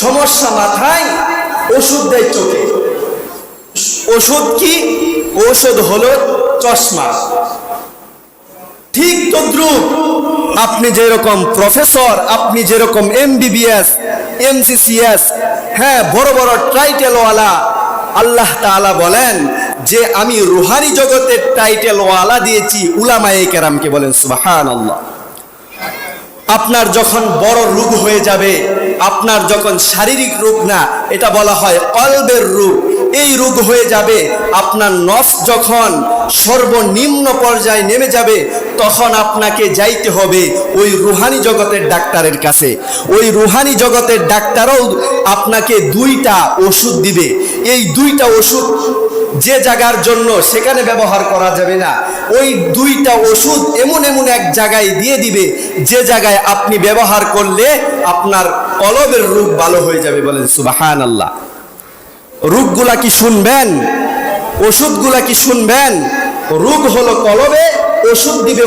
সমস্যা মাথায়, ওষুধ দেয় চোখে। ওষুধ কি? ঔষধ হলো চশমা। ঠিক তদ্রুপ আপনি যেরকম প্রফেসর, আপনি যেরকম MBBS, MCCS, হ্যাঁ, বড় বড় টাইটেলওয়ালা, আল্লাহ তাআলা বলেন যে আমি রুহানি জগতের টাইটেলওয়ালা দিয়েছি উলামায়ে কেরামকে। বলেন সুবহানাল্লাহ। আপনার যখন বড় রোগ হয়ে যাবে, আপনার যখন শারীরিক রোগ না, এটা বলা হয় কলবের রোগ, এই রোগ হয়ে যাবে, আপনার নফস যখন সর্বনিম্ন পর্যায়ে নেমে যাবে, তখন আপনাকে যাইতে হবে ওই রুহানি জগতের ডাক্তারের কাছে। ওই রুহানি জগতের ডাক্তারও আপনাকে দুইটা ওষুধ দিবে। এই দুইটা ওষুধ যে জায়গার জন্য সেখানে ব্যবহার করা যাবে না, ওই দুইটা ওষুধ এমন এমন এক জায়গায় দিয়ে দিবে যে জায়গায় আপনি ব্যবহার করলে আপনার কলবের রোগ ভালো হয়ে যাবে। বলেন সুবহানাল্লাহ। রোগগুলা কি শুনবেন? ওষুধগুলা কি শুনবেন? রোগ হলো কলবে, ওষুধ দিবে